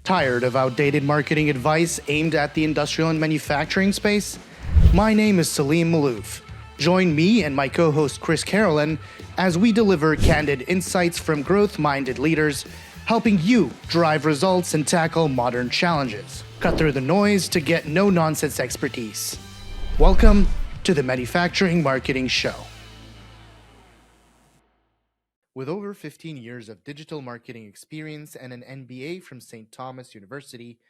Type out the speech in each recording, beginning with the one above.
Tired of outdated marketing advice aimed at the industrial and manufacturing space? My name is Selim Malouf. Join me and my co-host Chris Carolyn as we deliver candid insights from growth-minded leaders, helping you drive results and tackle modern challenges. Cut through the noise to get no-nonsense expertise. Welcome to the Manufacturing Marketing Show. With over 15 years of digital marketing experience and an MBA from St. Thomas University,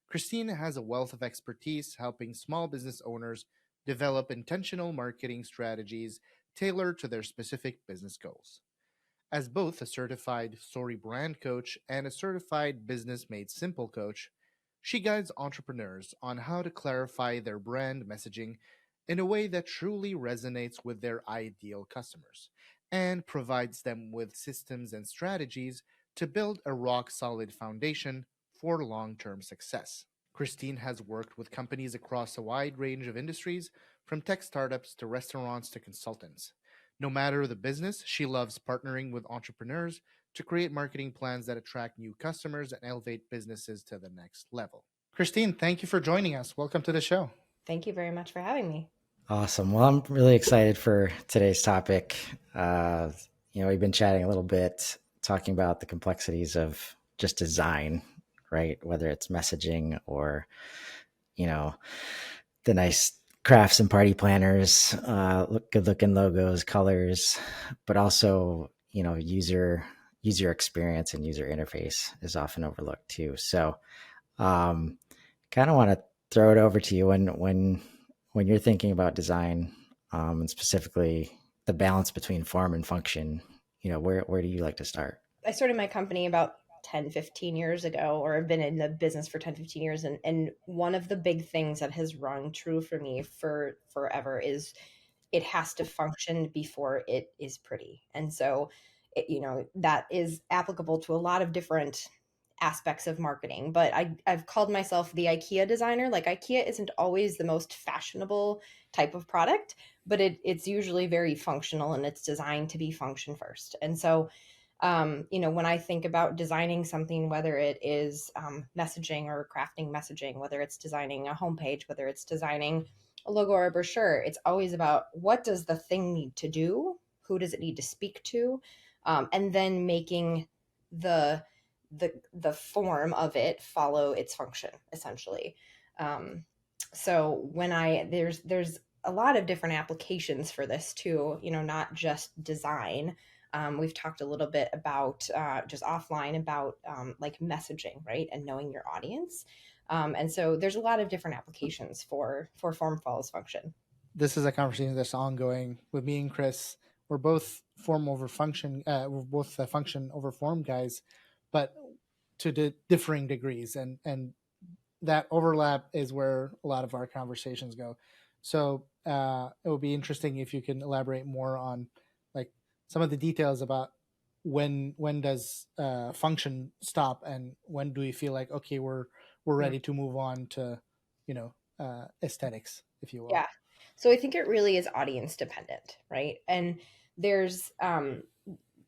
Christine has a wealth of expertise helping small business owners develop intentional marketing strategies tailored to their specific business goals. As both a certified Storybrand Coach and a certified Business Made Simple coach, she guides entrepreneurs on how to clarify their brand messaging in a way that truly resonates with their ideal customers, and provides them with systems and strategies to build a rock-solid foundation for long-term success. Christine has worked with companies across a wide range of industries, from tech startups to restaurants to consultants. No matter the business, she loves partnering with entrepreneurs to create marketing plans that attract new customers and elevate businesses to the next level. Christine, thank you for joining us. Welcome to the show. Thank you very much for having me. Awesome. Well, I'm really excited for today's topic. We've been chatting a little bit, talking about the complexities of just design, right? Whether it's messaging or, the nice crafts and party planners, good looking logos, colors, but also, user experience and user interface is often overlooked too. So, kind of want to throw it over to you when you're thinking about design, and specifically the balance between form and function, where do you like to start? I started my company about 10, 15 years ago, or I've been in the business for 10, 15 years. And one of the big things that has rung true for me for forever is it has to function before it is pretty. And so, that is applicable to a lot of different aspects of marketing, but I've called myself the IKEA designer. Like, IKEA isn't always the most fashionable type of product, but it's usually very functional, and it's designed to be function first. And so, when I think about designing something, whether it is messaging or crafting messaging, whether it's designing a homepage, whether it's designing a logo or a brochure, it's always about what does the thing need to do? Who does it need to speak to? And then making the form of it follow its function, essentially. So when there's a lot of different applications for this too, not just design. We've talked a little bit about just offline about like messaging, right? And knowing your audience. And so there's a lot of different applications for form follows function. This is a conversation that's ongoing with me and Chris. We're both form over function. We're both function over form guys, but to differing degrees, and that overlap is where a lot of our conversations go. So it would be interesting if you can elaborate more on like some of the details about when does function stop, and when do we feel like, okay, we're ready to move on to aesthetics, if you will. Yeah. So I think it really is audience dependent, right? And there's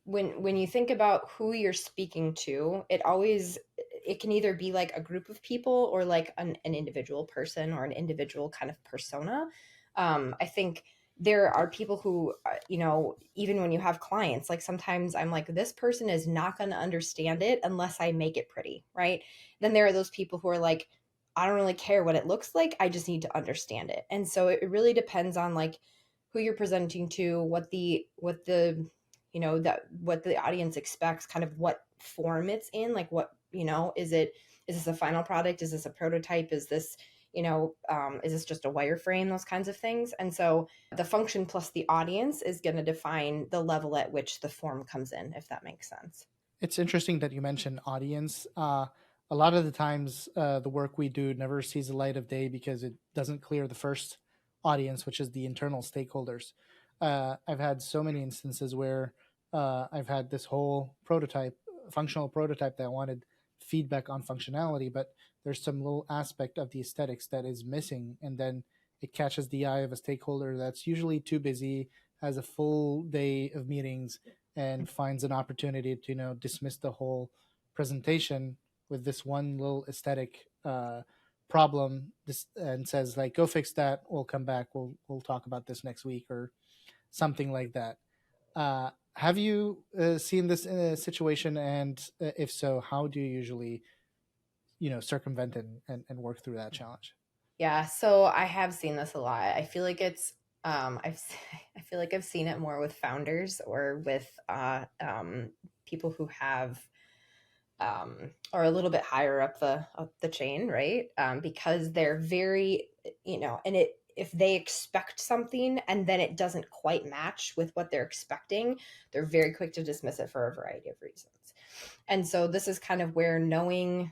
when you think about who you're speaking to, it can either be like a group of people or like an individual person or an individual kind of persona. I think there are people who, even when you have clients, like sometimes I'm like, this person is not going to understand it unless I make it pretty, right? Then there are those people who are like, I don't really care what it looks like. I just need to understand it. And so it really depends on like who you're presenting to, what the what the audience expects, kind of what form it's in, like what, is this a final product? Is this a prototype? Is this, is this just a wireframe? Those kinds of things. And so the function plus the audience is going to define the level at which the form comes in, if that makes sense. It's interesting that you mentioned audience. A lot of the times the work we do never sees the light of day because it doesn't clear the first audience, which is the internal stakeholders. I've had so many instances where I've had this whole functional prototype that I wanted feedback on functionality, but there's some little aspect of the aesthetics that is missing, and then it catches the eye of a stakeholder that's usually too busy, has a full day of meetings, and finds an opportunity to dismiss the whole presentation with this one little aesthetic problem, and says like, "Go fix that. We'll come back. We'll talk about this next week," or something like that. Have you seen this situation, and if so, how do you usually, circumvent and work through that challenge? Yeah, so I have seen this a lot. I feel like it's I feel like I've seen it more with founders or with people who have or a little bit higher up the chain, right? Because they're very, and it if they expect something and then it doesn't quite match with what they're expecting, they're very quick to dismiss it for a variety of reasons. And so this is kind of where knowing,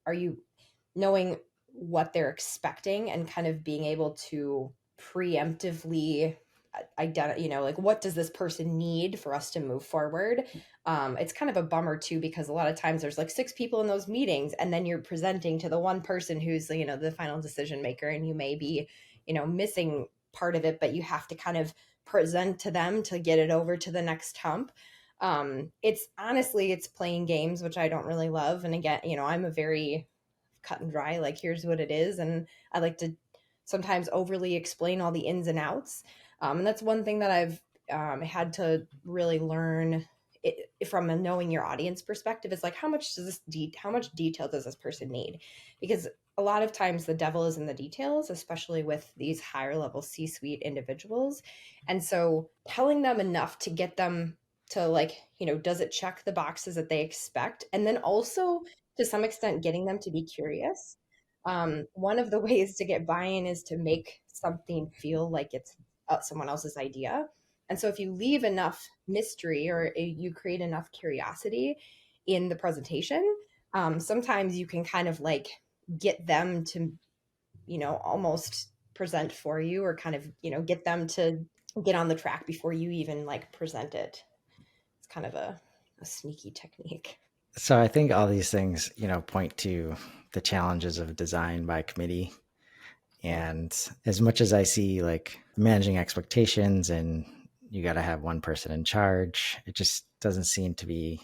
are you knowing what they're expecting and kind of being able to preemptively identify, like what does this person need for us to move forward? It's kind of a bummer too, because a lot of times there's like 6 people in those meetings and then you're presenting to the one person who's, the final decision maker, and you may be, missing part of it, but you have to kind of present to them to get it over to the next hump. It's honestly, it's playing games, which I don't really love. And again, I'm a very cut and dry, like here's what it is. And I like to sometimes overly explain all the ins and outs. And that's one thing that I've had to really learn from a knowing your audience perspective, is like, how much detail does this person need? Because a lot of times the devil is in the details, especially with these higher level C-suite individuals. And so telling them enough to get them to like, does it check the boxes that they expect? And then also to some extent getting them to be curious. One of the ways to get buy-in is to make something feel like it's someone else's idea. And so if you leave enough mystery or you create enough curiosity in the presentation, sometimes you can kind of like get them to, almost present for you, or kind of, get them to get on the track before you even like present it. It's kind of a sneaky technique. So I think all these things, point to the challenges of design by committee. And as much as I see like managing expectations and you got to have one person in charge, it just doesn't seem to be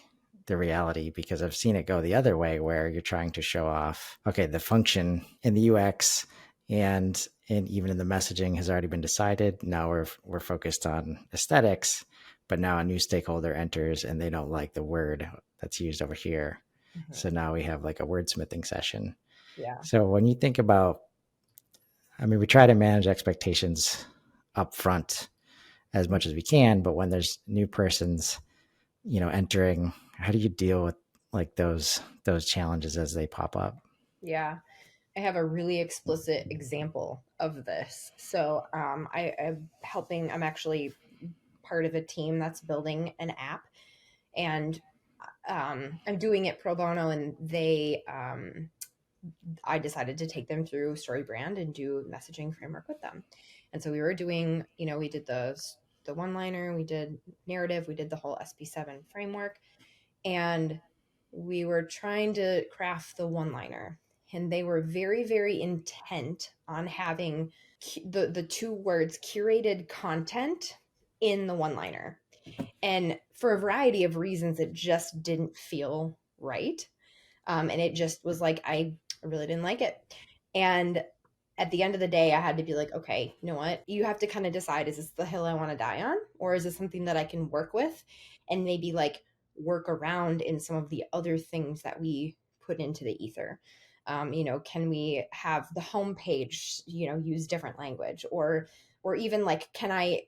the reality, because I've seen it go the other way, where you're trying to show off, okay, the function in the UX and even in the messaging has already been decided. Now we're focused on aesthetics, but now a new stakeholder enters and they don't like the word that's used over here. Mm-hmm. So now we have like a wordsmithing session. Yeah. So when you think about, we try to manage expectations up front as much as we can, but when there's new persons, entering, how do you deal with like those challenges as they pop up? Yeah, I have a really explicit example of this. So I'm actually part of a team that's building an app, and I'm doing it pro bono, and I decided to take them through StoryBrand and do messaging framework with them. And so we were doing, we did the one-liner, we did narrative, we did the whole SB7 framework, and we were trying to craft the one-liner. And they were very, very intent on having the 2 words curated content in the one-liner. And for a variety of reasons, it just didn't feel right. And it just was like, I really didn't like it. And at the end of the day, I had to be like, okay, you know what? You have to kind of decide, is this the hill I want to die on? Or is this something that I can work with and maybe like work around in some of the other things that we put into the ether? Can we have the homepage, use different language, or even like, can I,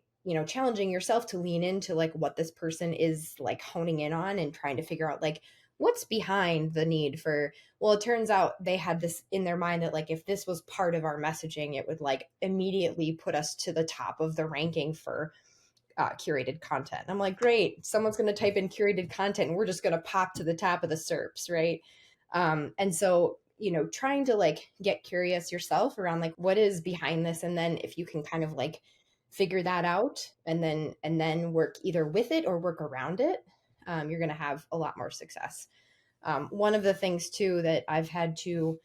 challenging yourself to lean into like what this person is like honing in on and trying to figure out like, what's behind the need for, well, it turns out they had this in their mind that like, if this was part of our messaging, it would like immediately put us to the top of the ranking for curated content. And I'm like, great, someone's going to type in curated content and we're just going to pop to the top of the SERPs, right? And so, trying to like get curious yourself around like, what is behind this? And then if you can kind of like figure that out and then work either with it or work around it, you're going to have a lot more success. One of the things too that I've had to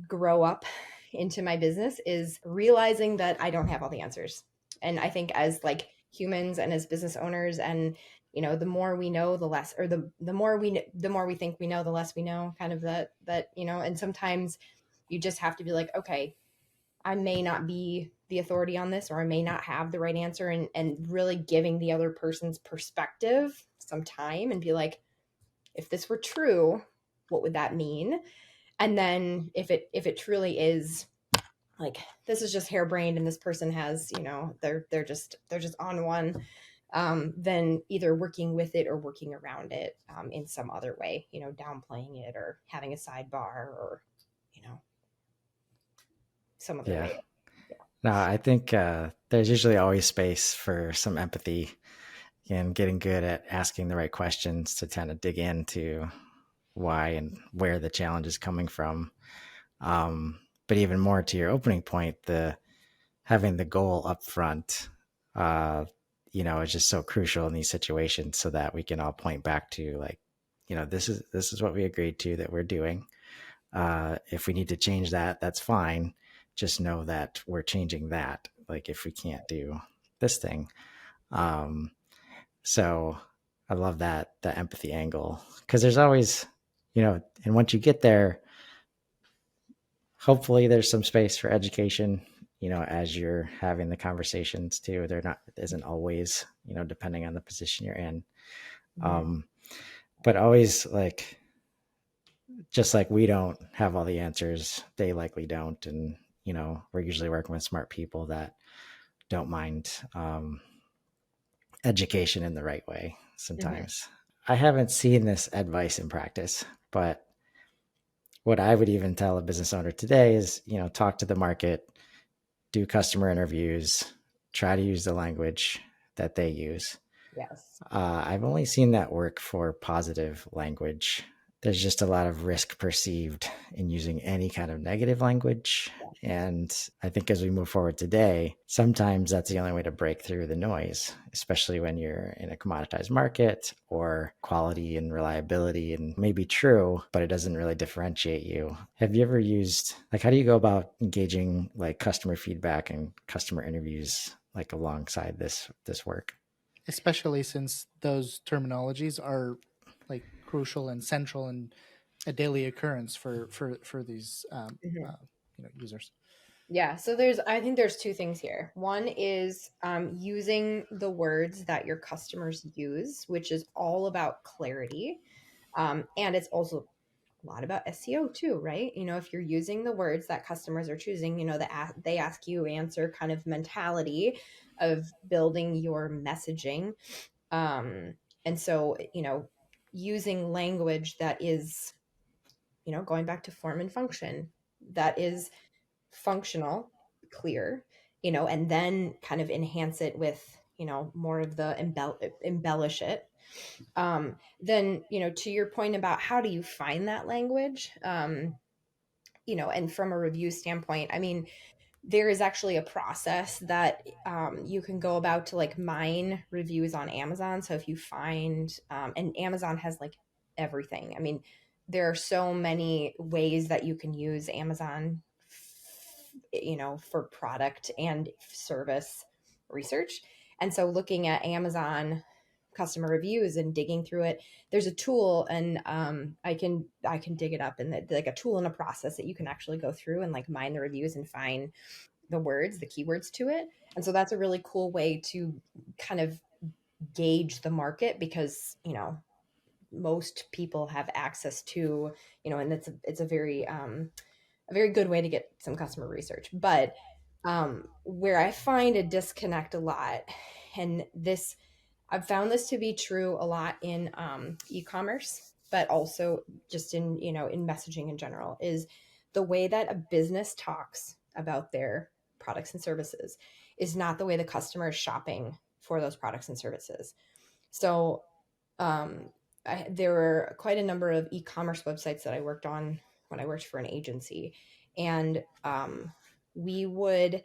grow up into my business is realizing that I don't have all the answers. And I think as like humans and as business owners and the more we know, the less, or the more we think we know, the less we know, kind of that, and sometimes you just have to be like, okay, I may not be the authority on this, or I may not have the right answer, and really giving the other person's perspective some time and be like, if this were true, what would that mean? And then if it truly is like, this is just harebrained and this person has, they're just on one, then either working with it or working around it, in some other way, downplaying it or having a sidebar, or some other Yeah. way. No, I think there's usually always space for some empathy and getting good at asking the right questions to kind of dig into why and where the challenge is coming from. But even more to your opening point, the having the goal up front, is just so crucial in these situations, so that we can all point back to, like, this is what we agreed to that we're doing. If we need to change that, that's fine. Just know that we're changing that. Like, if we can't do this thing. So I love the empathy angle, because there's always, and once you get there, hopefully there's some space for education, as you're having the conversations too. Isn't always, depending on the position you're in. But always, like, just like we don't have all the answers, they likely don't. And, we're usually working with smart people that don't mind education in the right way sometimes. I haven't seen this advice in practice, but what I would even tell a business owner today is, talk to the market, do customer interviews, try to use the language that they use. Yes. I've only seen that work for positive language. There's just a lot of risk perceived in using any kind of negative language. And I think as we move forward today, sometimes that's the only way to break through the noise, especially when you're in a commoditized market, or quality and reliability and may be true, but it doesn't really differentiate you. Have you ever used, like, how do you go about engaging like customer feedback and customer interviews, like, alongside this work? Especially since those terminologies are like crucial and central and a daily occurrence for these users. Yeah, so I think there's two things here. One is using the words that your customers use, which is all about clarity, and it's also a lot about SEO too, right? If you're using the words that customers are choosing, they ask you answer kind of mentality of building your messaging, and so using language that is, going back to form and function, that is functional, clear, and then kind of enhance it with, more of the embellish it. Then, to your point about how do you find that language, and from a review standpoint, I mean, there is actually a process that you can go about to like mine reviews on Amazon. So if you find, and Amazon has like everything. I mean, there are so many ways that you can use Amazon, for product and service research. And so looking at Amazon customer reviews and digging through it, there's a tool, and I can dig it up, and like a tool and a process that you can actually go through and like mine the reviews and find the keywords to it. And so that's a really cool way to kind of gauge the market, because most people have access to, and it's a very good way to get some customer research. But where I find a disconnect a lot, and this, I've found this to be true a lot in e-commerce, but also just in, in messaging in general, is the way that a business talks about their products and services is not the way the customer is shopping for those products and services. So there were quite a number of e-commerce websites that I worked on when I worked for an agency, and we would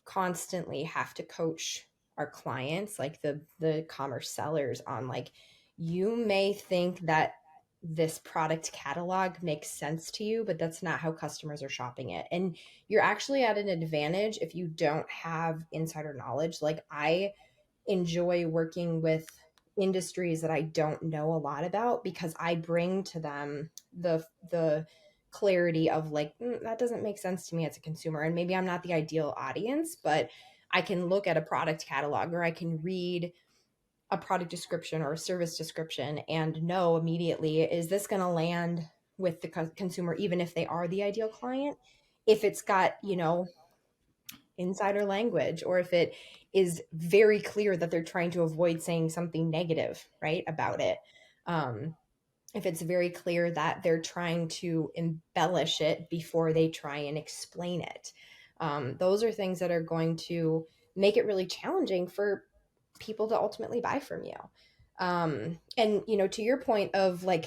constantly have to coach our clients, like the commerce sellers, on like, you may think that this product catalog makes sense to you, but that's not how customers are shopping it. And you're actually at an advantage if you don't have insider knowledge. Like, I enjoy working with industries that I don't know a lot about, because I bring to them the clarity of like, that doesn't make sense to me as a consumer. And maybe I'm not the ideal audience, but I can look at a product catalog, or I can read a product description or a service description and know immediately, is this going to land with the consumer, even if they are the ideal client? If it's got, insider language, or if it is very clear that they're trying to avoid saying something negative, right, about it. If it's very clear that they're trying to embellish it before they try and explain it. Those are things that are going to make it really challenging for people to ultimately buy from you. And, to your point of like,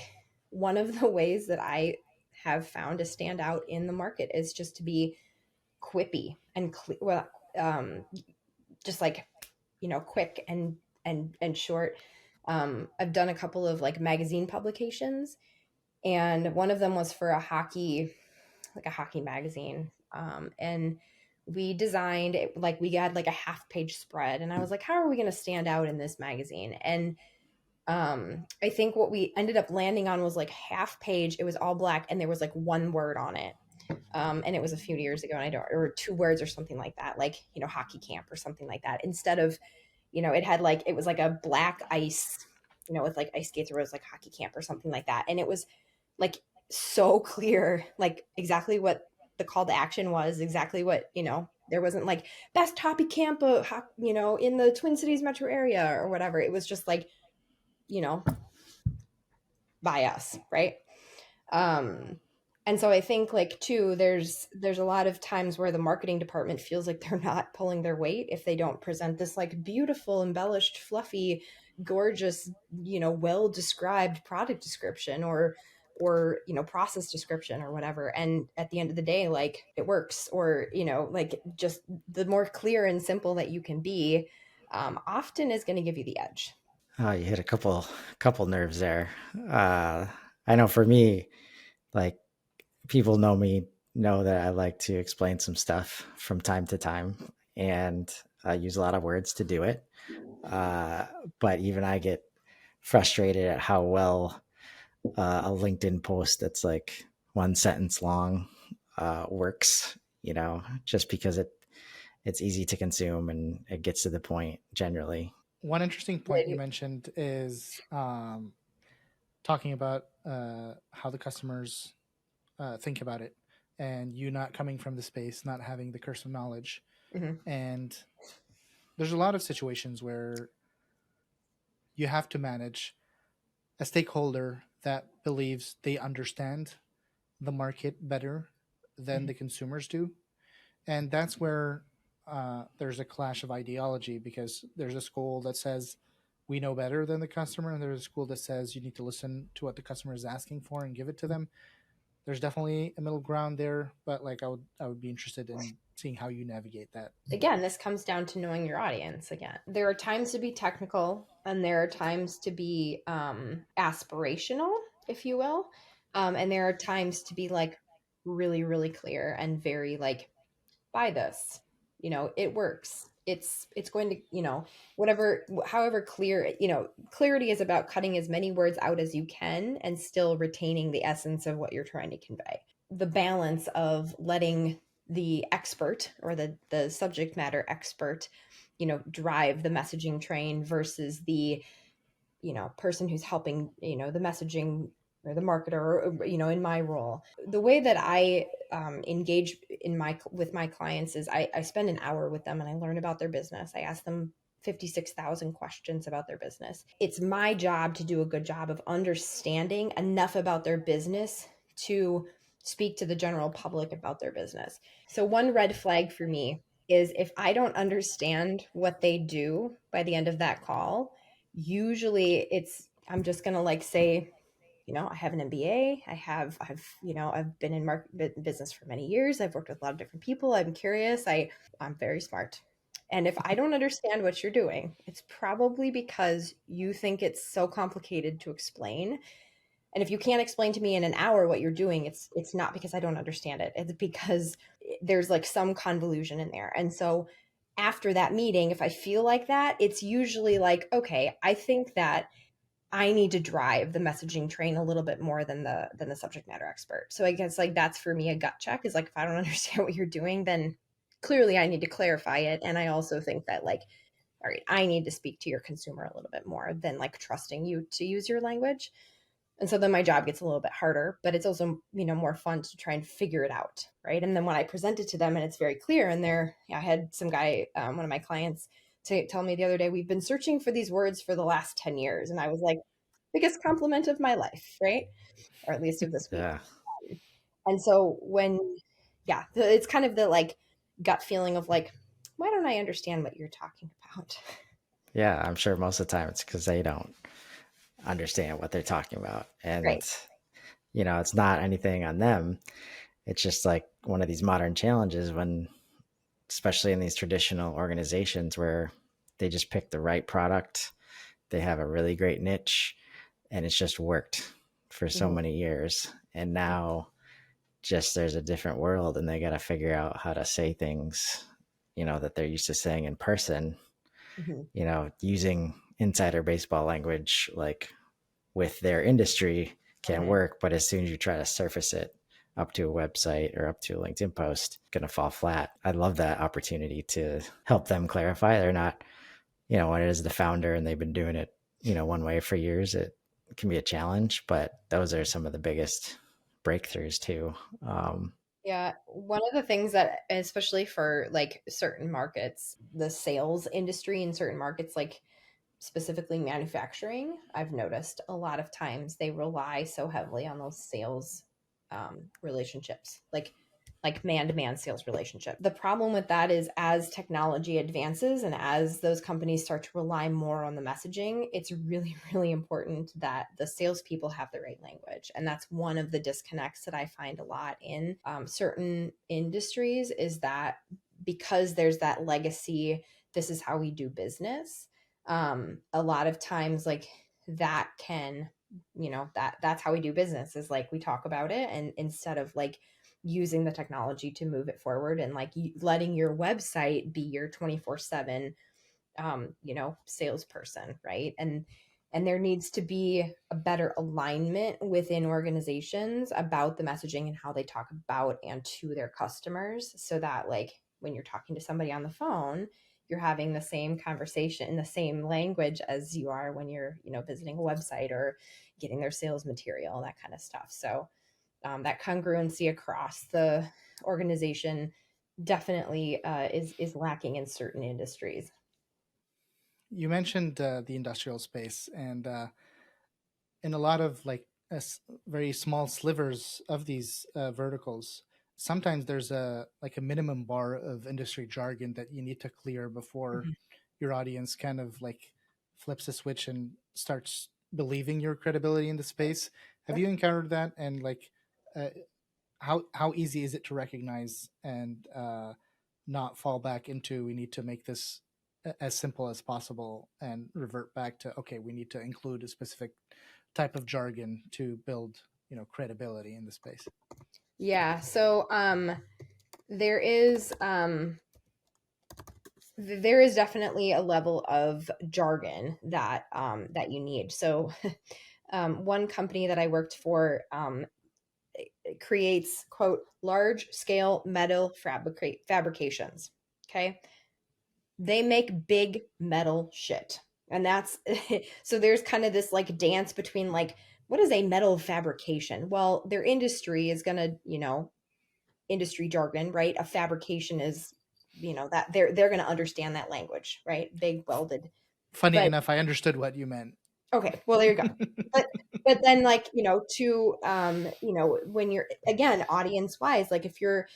one of the ways that I have found to stand out in the market is just to be quippy and just like, quick and short. I've done a couple of like magazine publications, and one of them was for a hockey magazine. And we designed it, like we had like a half page spread, and I was like, how are we going to stand out in this magazine? And I think what we ended up landing on was like half page. It was all black, and there was like one word on it. And it was a few years ago, and or 2 words or something like that, like, hockey camp or something like that. Instead of, it had like, it was like a black ice, with like ice skates, or it was like hockey camp or something like that. And it was like so clear, like exactly what the call to action was, exactly what, there wasn't like best hockey camp, in the Twin Cities metro area or whatever. It was just like, by us, right? And so I think like too, there's a lot of times where the marketing department feels like they're not pulling their weight if they don't present this like beautiful, embellished, fluffy, gorgeous, well described product description or process description or whatever. And at the end of the day, like, it works, or like, just the more clear and simple that you can be, often is going to give you the edge. Oh, you hit a couple nerves there. I know for me, like, people know that I like to explain some stuff from time to time, and I use a lot of words to do it. But even I get frustrated at how well a LinkedIn post that's like 1 sentence long works, just because it's easy to consume and it gets to the point generally. One interesting point you mentioned is talking about how the customers think about it, and you not coming from the space, not having the curse of knowledge. Mm-hmm. And there's a lot of situations where you have to manage a stakeholder that believes they understand the market better than the consumers do. And that's where there's a clash of ideology, because there's a school that says we know better than the customer, and there's a school that says you need to listen to what the customer is asking for and give it to them. There's definitely a middle ground there, but like I would be interested in seeing how you navigate that. Again, this comes down to knowing your audience. Again, there are times to be technical, and there are times to be aspirational, if you will, and there are times to be like really, really clear and very like, buy this, it works. It's going to, however clear, clarity is about cutting as many words out as you can and still retaining the essence of what you're trying to convey. The balance of letting the expert, or the subject matter expert, drive the messaging train versus the, person who's helping, the messaging, or the marketer, or, in my role. The way that I engage with my clients is I spend an hour with them, and I learn about their business. I ask them 56,000 questions about their business. It's my job to do a good job of understanding enough about their business to speak to the general public about their business. So one red flag for me is if I don't understand what they do by the end of that call, usually I'm just going to like say, I have an MBA. I've been in business for many years. I've worked with a lot of different people. I'm curious. I'm very smart. And if I don't understand what you're doing, it's probably because you think it's so complicated to explain. And if you can't explain to me in an hour what you're doing, it's not because I don't understand it. It's because there's like some convolution in there. And so after that meeting, if I feel like that, it's usually like, okay, I think that I need to drive the messaging train a little bit more than the subject matter expert. So I guess like that's for me a gut check, is like, if I don't understand what you're doing, then clearly I need to clarify it. And I also think that like, all right, I need to speak to your consumer a little bit more than like trusting you to use your language. And so then my job gets a little bit harder, but it's also, more fun to try and figure it out. Right. And then when I present it to them and it's very clear, and I had some guy, one of my clients, to tell me the other day, we've been searching for these words for the last 10 years. And I was like, biggest compliment of my life, right? Or at least of this week. Yeah. And so it's kind of the like gut feeling of like, why don't I understand what you're talking about? Yeah, I'm sure most of the time it's because they don't understand what they're talking about. And, Right. it's not anything on them. It's just like one of these modern challenges when, especially in these traditional organizations where they just pick the right product, they have a really great niche, and it's just worked for so many years. And now just there's a different world and they got to figure out how to say things, that they're used to saying in person, using insider baseball language, like with their industry can work. But as soon as you try to surface it up to a website or up to a LinkedIn post, it's going to fall flat. I love that opportunity to help them clarify. They're not, when it is the founder and they've been doing it, one way for years, it can be a challenge, but those are some of the biggest breakthroughs too. Yeah. One of the things that, especially for like certain markets, the sales industry in certain markets, like specifically manufacturing, I've noticed a lot of times they rely so heavily on those sales relationships, like man-to-man sales relationship. The problem with that is, as technology advances and as those companies start to rely more on the messaging, it's really, really important that the salespeople have the right language. And that's one of the disconnects that I find a lot in certain industries, is that because there's that legacy, this is how we do business. A lot of times, like, that can, that's how we do business, is like we talk about it, and instead of like using the technology to move it forward, and like letting your website be your 24/7 salesperson, right? And there needs to be a better alignment within organizations about the messaging and how they talk about and to their customers, so that like when you're talking to somebody on the phone, you're having the same conversation in the same language as you are when you're visiting a website or getting their sales material, that kind of stuff. So that congruency across the organization definitely is lacking in certain industries. You mentioned the industrial space, and in a lot of like very small slivers of these verticals, sometimes there's a minimum bar of industry jargon that you need to clear before Mhm. your audience kind of like flips a switch and starts believing your credibility in the space. Have you encountered that? And like, uh, how easy is it to recognize and not fall back into, we need to make this as simple as possible and revert back to, okay, we need to include a specific type of jargon to build credibility in the space? Yeah. So there is definitely a level of jargon that that you need. So one company that I worked for creates, quote, large scale metal fabrications. Okay. They make big metal shit. And that's so there's kind of this like dance between like, what is a metal fabrication? Well, their industry is going to, industry jargon, right? A fabrication is, that they're going to understand that language, right? Big welded. Funny But enough, I understood what you meant. okay, well there you go. But then like, when you're, again, audience wise, like if you're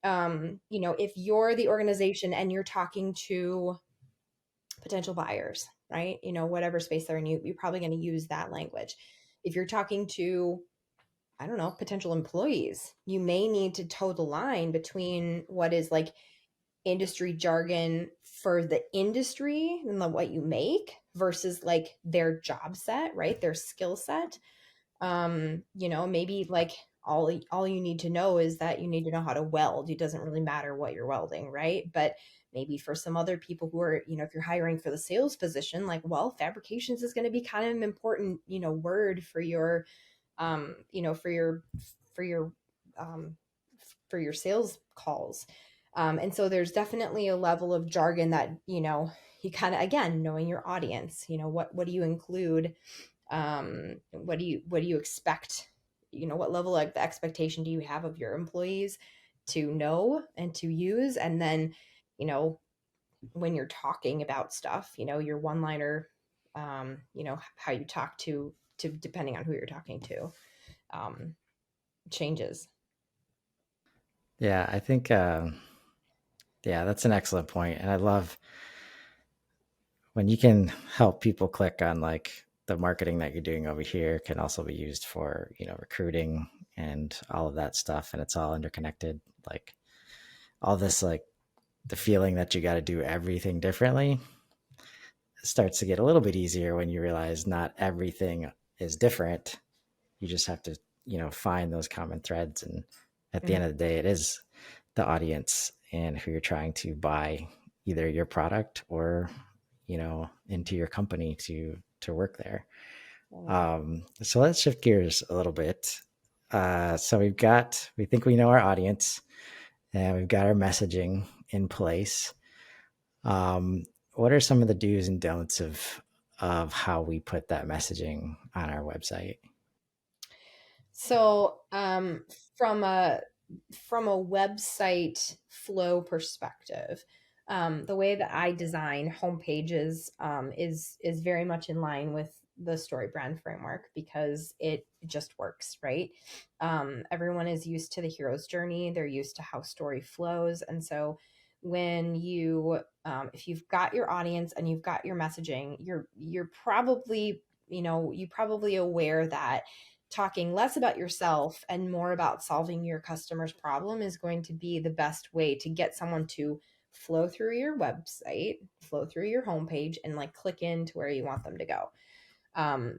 if you're the organization and you're talking to potential buyers, right? Whatever space they're in, you're probably going to use that language. If you're talking to, I don't know, potential employees, you may need to toe the line between what is like industry jargon for the industry and what you make versus like their job set, right? Their skill set. Maybe like all you need to know is that you need to know how to weld. It doesn't really matter what you're welding, right? But maybe for some other people who are, if you're hiring for the sales position, like, well, fabrications is going to be kind of an important, word for your, for your, um, for your sales calls. And so there's definitely a level of jargon that, you kind of, again, knowing your audience, what do you include? What do you expect? What level of the expectation do you have of your employees to know and to use? And then, when you're talking about stuff, your one liner, how you talk to depending on who you're talking to, changes. Yeah, I think, yeah, that's an excellent point. And I love when you can help people click on like the marketing that you're doing over here can also be used for, recruiting and all of that stuff. And it's all interconnected. Like all this, like the feeling that you got to do everything differently starts to get a little bit easier when you realize not everything is different. You just have to, find those common threads. And at the end of the day, it is the audience and who you're trying to buy either your product or, into your company to work there. So let's shift gears a little bit. So we think we know our audience and we've got our messaging in place. What are some of the do's and don'ts of how we put that messaging on our website? So, from a website flow perspective, the way that I design home pages is very much in line with the StoryBrand framework because it just works, right? Everyone is used to the hero's journey. They're used to how story flows. And so when you, if you've got your audience and you've got your messaging, you're probably, you probably aware that talking less about yourself and more about solving your customer's problem is going to be the best way to get someone to flow through your website, flow through your homepage, and like click into where you want them to go.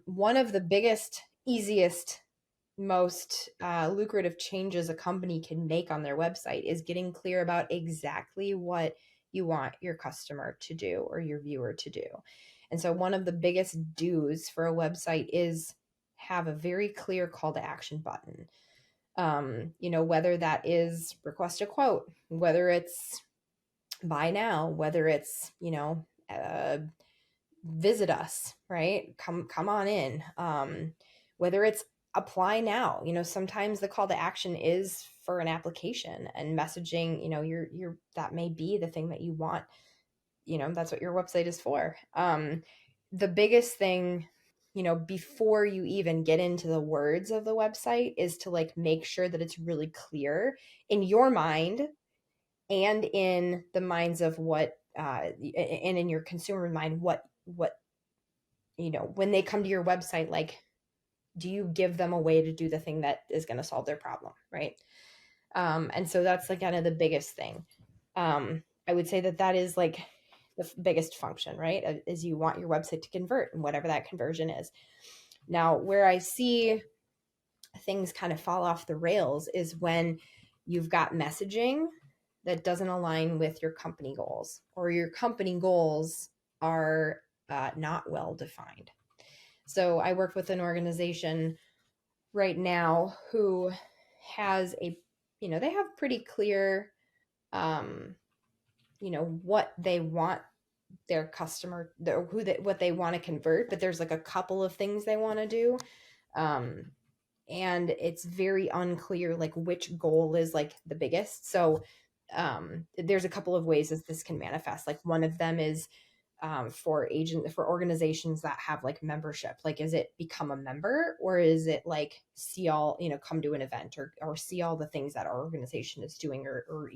One of the biggest, easiest, most lucrative changes a company can make on their website is getting clear about exactly what you want your customer to do or your viewer to do. And so one of the biggest do's for a website is have a very clear call to action button. Whether that is request a quote, whether it's buy now, whether it's, visit us, right? Come on in. Whether it's apply now, sometimes the call to action is for an application and messaging, your that may be the thing that you want, that's what your website is for. The biggest thing, before you even get into the words of the website is to like make sure that it's really clear in your mind and in the minds of and in your consumer mind, what, when they come to your website, like, do you give them a way to do the thing that is going to solve their problem, right? And so that's like kind of the biggest thing. I would say that is like the biggest function, right? Is you want your website to convert and whatever that conversion is. Now, where I see things kind of fall off the rails is when you've got messaging that doesn't align with your company goals, or your company goals are not well defined. So I work with an organization right now who has they have pretty clear, what they want their customer, what they want to convert, but there's like a couple of things they want to do. And it's very unclear like which goal is like the biggest. So there's a couple of ways that this can manifest. Like one of them is for organizations that have like membership. Like, is it become a member, or is it like see all, come to an event or see all the things that our organization is doing, or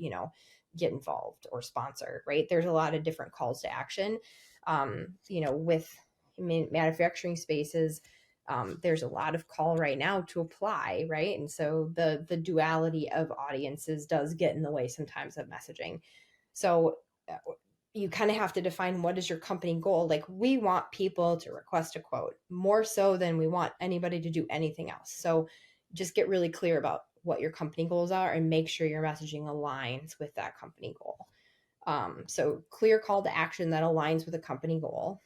get involved or sponsor, right? There's a lot of different calls to action. With manufacturing spaces, there's a lot of call right now to apply, right? And so the duality of audiences does get in the way sometimes of messaging. So you kind of have to define what is your company goal. Like, we want people to request a quote more so than we want anybody to do anything else. So just get really clear about what your company goals are and make sure your messaging aligns with that company goal. So clear call to action that aligns with a company goal,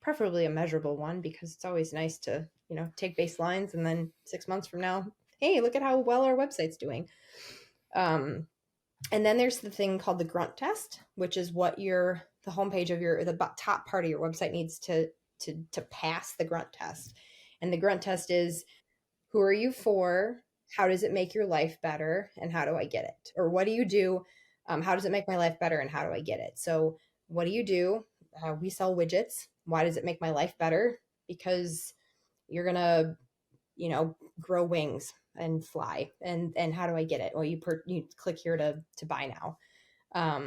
preferably a measurable one, because it's always nice to, take baselines and then 6 months from now, hey, look at how well our website's doing. And then there's the thing called the grunt test, which is what the homepage of the top part of your website needs to pass the grunt test. And the grunt test is, who are you for? How does it make your life better? And how do I get it? Or what do you do? How does it make my life better? And how do I get it? So what do you do? We sell widgets. Why does it make my life better? Because you're going to, grow wings and fly. And how do I get it? Well, you click here to buy now.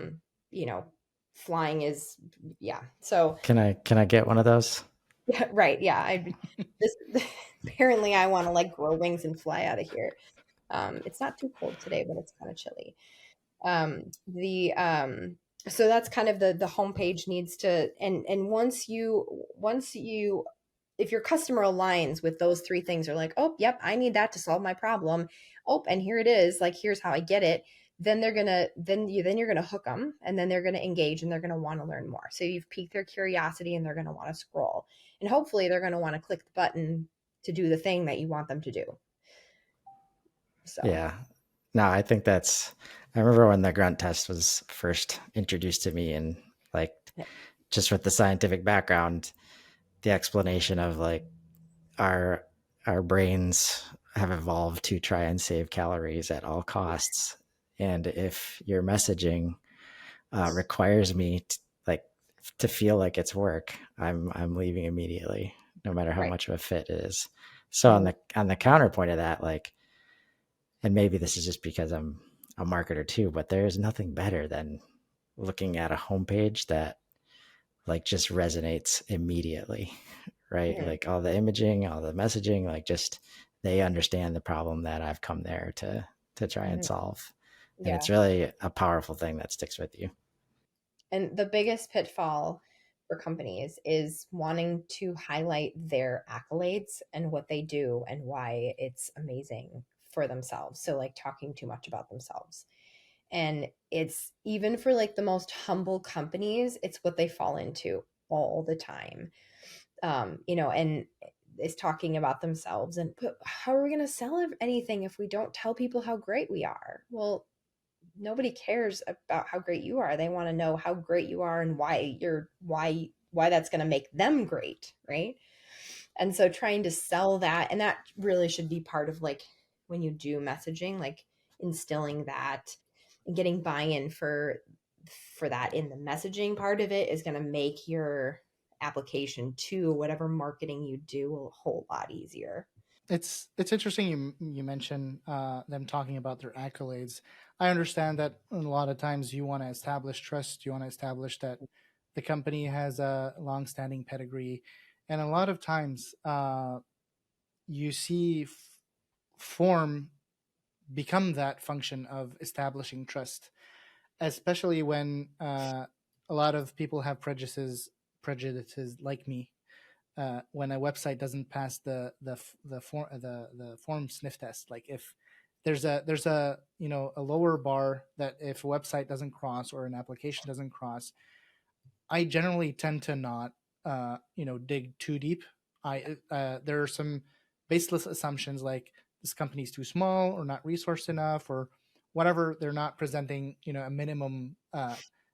Flying is, yeah. So Can I get one of those? yeah, right. Yeah. Apparently I want to grow wings and fly out of here. It's not too cold today, but it's kind of chilly. So that's kind of the homepage needs to, and once you, if your customer aligns with those three things, are like, oh, yep, I need that to solve my problem. Oh, and here it is. Here's how I get it. Then you're gonna hook them, and then they're gonna engage, and they're gonna want to learn more. So you've piqued their curiosity, and they're gonna want to scroll, and hopefully they're gonna want to click the button to do the thing that you want them to do. So Yeah. No, I think I remember when the grunt test was first introduced to me, and just with the scientific background, the explanation of our brains have evolved to try and save calories at all costs. And if your messaging requires me to feel like it's work, I'm leaving immediately, no matter how much of a fit it is. So on the counterpoint of that, and maybe this is just because I'm a marketer too, but there's nothing better than looking at a homepage that just resonates immediately, right? mm-hmm. All the imaging, all the messaging, just they understand the problem that I've come there to try and solve. And Yeah. it's really a powerful thing that sticks with you. And the biggest pitfall for companies is wanting to highlight their accolades and what they do and why it's amazing for themselves. So talking too much about themselves. And it's even for the most humble companies, it's what they fall into all the time. And is talking about themselves. And how are we going to sell anything if we don't tell people how great we are? Well, nobody cares about how great you are. They want to know how great you are and why that's going to make them great, right? And so trying to sell that, and that really should be part of when you do messaging, instilling that and getting buy-in for that in the messaging part of it is going to make your application to whatever marketing you do a whole lot easier. It's interesting you mention them talking about their accolades. I understand that a lot of times you want to establish trust, you want to establish that the company has a long-standing pedigree, and a lot of times you see form become that function of establishing trust, especially when a lot of people have prejudices like me. When a website doesn't pass the form sniff test, if there's a a lower bar that if a website doesn't cross or an application doesn't cross, I generally tend to not dig too deep. There are some baseless assumptions like this company's too small or not resourced enough or whatever. They're not presenting a minimum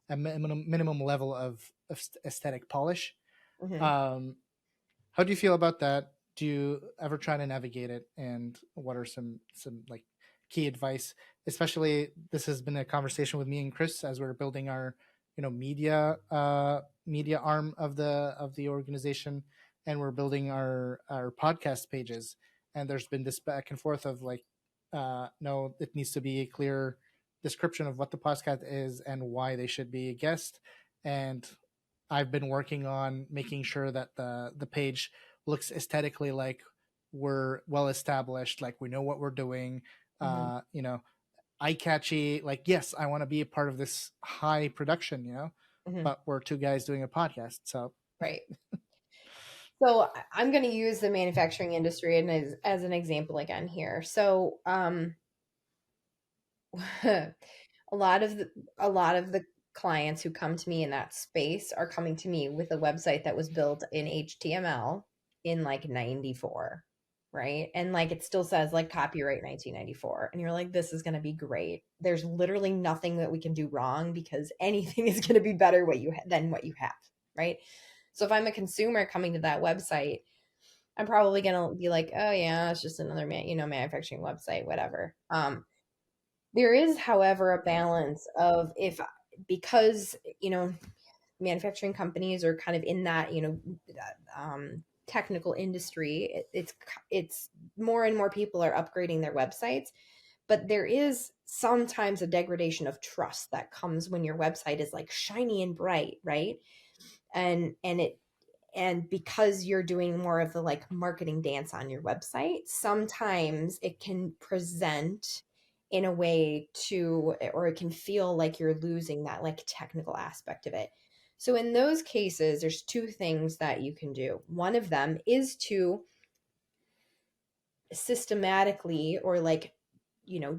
level of aesthetic polish. Mm-hmm. How do you feel about that? Do you ever try to navigate it? And what are some key advice? Especially, this has been a conversation with me and Chris as we're building our media arm of the organization, and we're building our podcast pages. And there's been this back and forth of no, it needs to be a clear description of what the podcast is and why they should be a guest. And I've been working on making sure that the page looks aesthetically like we're well established, like we know what we're doing, Mm-hmm. eye catchy. Yes, I want to be a part of this high production, Mm-hmm. but we're two guys doing a podcast, so Right. So I'm going to use the manufacturing industry as an example again here. So a lot of the clients who come to me in that space are coming to me with a website that was built in HTML in like 94, right? And like it still says like copyright 1994. And you're like, this is going to be great. There's literally nothing that we can do wrong because anything is going to be better than what you have, right? So if I'm a consumer coming to that website, I'm probably going to be like, oh yeah, it's just another manufacturing website, whatever. There is, however, a balance of because, manufacturing companies are kind of in that, technical industry, it's more and more people are upgrading their websites, but there is sometimes a degradation of trust that comes when your website is like shiny and bright, right? And because you're doing more of the like marketing dance on your website, sometimes it can present in a way or it can feel like you're losing that like technical aspect of it. So in those cases, there's two things that you can do. One of them is to systematically or like,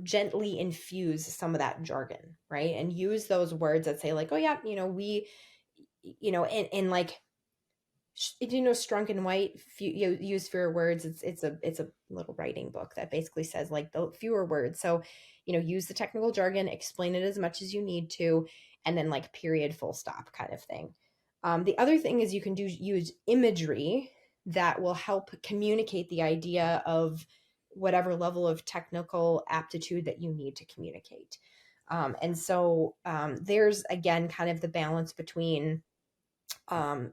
gently infuse some of that jargon, right? And use those words that say like, oh yeah, we, and like, Strunk and White, use fewer words. It's a little writing book that basically says like the fewer words. So, use the technical jargon, explain it as much as you need to, and then like period, full stop kind of thing. The other thing is you can use imagery that will help communicate the idea of whatever level of technical aptitude that you need to communicate. And so there's again kind of the balance between um,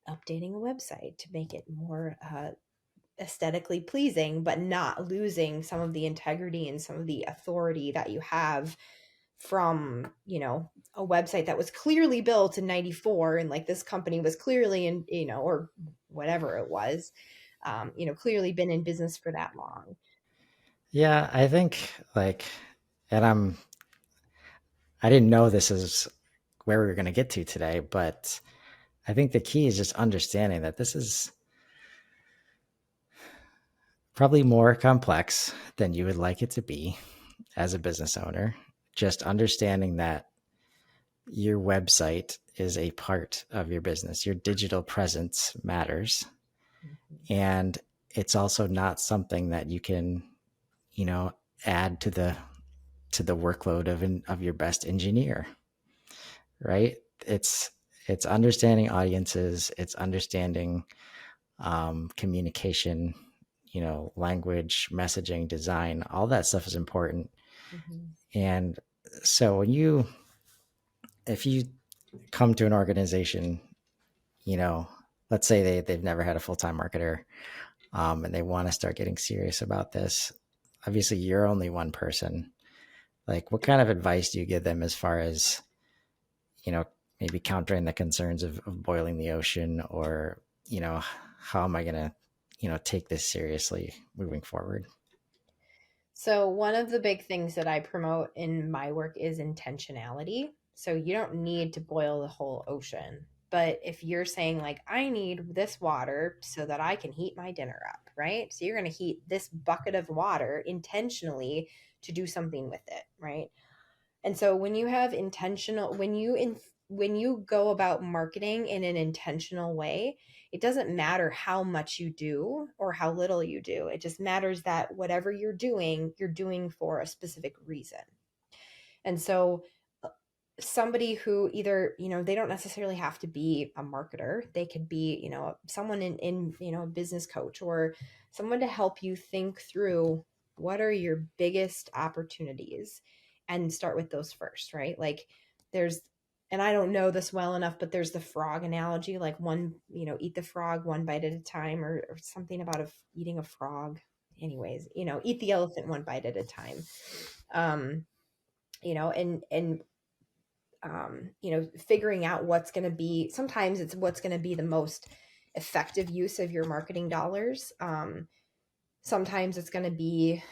updating a website to make it more aesthetically pleasing, but not losing some of the integrity and some of the authority that you have from, a website that was clearly built in 94 and like this company was clearly in, or whatever it was, clearly been in business for that long. Yeah, I think like, and I didn't know this is where we were going to get to today, but I think the key is just understanding that this is probably more complex than you would like it to be as a business owner. Just understanding that your website is a part of your business. Your digital presence matters. Mm-hmm. And it's also not something that you can, add to the workload of your best engineer, right? It's understanding audiences, it's understanding communication, language, messaging, design, all that stuff is important. Mm-hmm. And so if you come to an organization, let's say they've never had a full-time marketer, and they want to start getting serious about this. Obviously, you're only one person. Like, what kind of advice do you give them as far as, maybe countering the concerns of boiling the ocean, or, how am I going to, take this seriously moving forward? So, one of the big things that I promote in my work is intentionality. So, you don't need to boil the whole ocean. But if you're saying, like, I need this water so that I can heat my dinner up, right? So, you're going to heat this bucket of water intentionally to do something with it, right? And so when you have intentional, when you go about marketing in an intentional way, it doesn't matter how much you do or how little you do. It just matters that whatever you're doing for a specific reason. And so somebody who either, they don't necessarily have to be a marketer. They could be, someone in a business coach or someone to help you think through what are your biggest opportunities and start with those first, right? Like there's, and I don't know this well enough, but there's the frog analogy, like one, eat the frog one bite at a time, or something about eating a frog. Anyways, eat the elephant one bite at a time. And figuring out what's going to be, sometimes it's what's going to be the most effective use of your marketing dollars. Sometimes it's going to be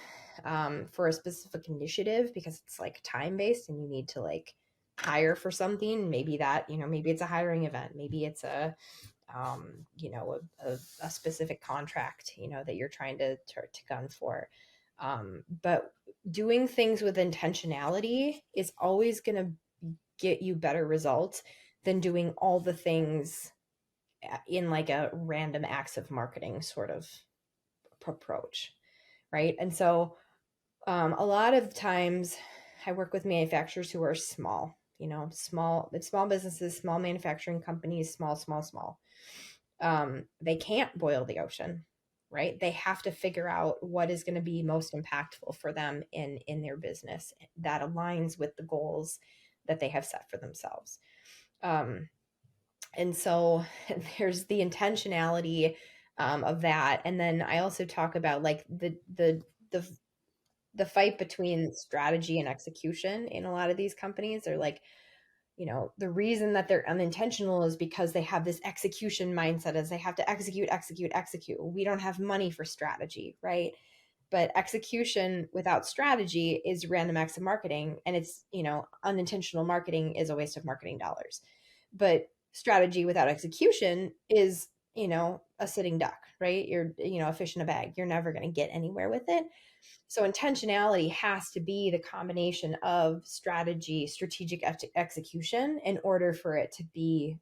for a specific initiative because it's like time based and you need to like hire for something. Maybe that, maybe it's a hiring event. Maybe it's a a specific contract, that you're trying to gun for. But doing things with intentionality is always going to get you better results than doing all the things in like a random acts of marketing sort of approach. Right. And so a lot of times I work with manufacturers who are small, small businesses, small manufacturing companies, small. They can't boil the ocean, right? They have to figure out what is going to be most impactful for them in their business that aligns with the goals that they have set for themselves. And so there's the intentionality of that. And then I also talk about like the fight between strategy and execution in a lot of these companies. They're like, the reason that they're unintentional is because they have this execution mindset as they have to execute. We don't have money for strategy, right? But execution without strategy is random acts of marketing. And it's, unintentional marketing is a waste of marketing dollars. But strategy without execution is, a sitting duck, right? You're, a fish in a bag. You're never going to get anywhere with it. So intentionality has to be the combination of strategic execution in order for it to be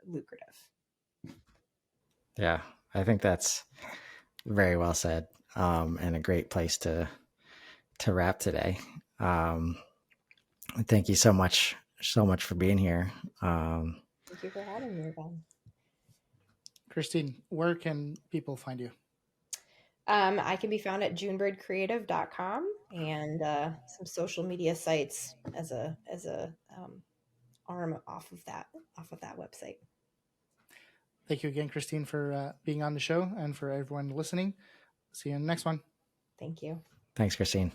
lucrative. Yeah, I think that's very well said, and a great place to wrap today. Thank you so much for being here. Thank you for having me again. Christine, where can people find you? I can be found at junebirdcreative.com and some social media sites as a arm off of that website. Thank you again, Christine, for being on the show, and for everyone listening. See you in the next one. Thank you. Thanks, Christine.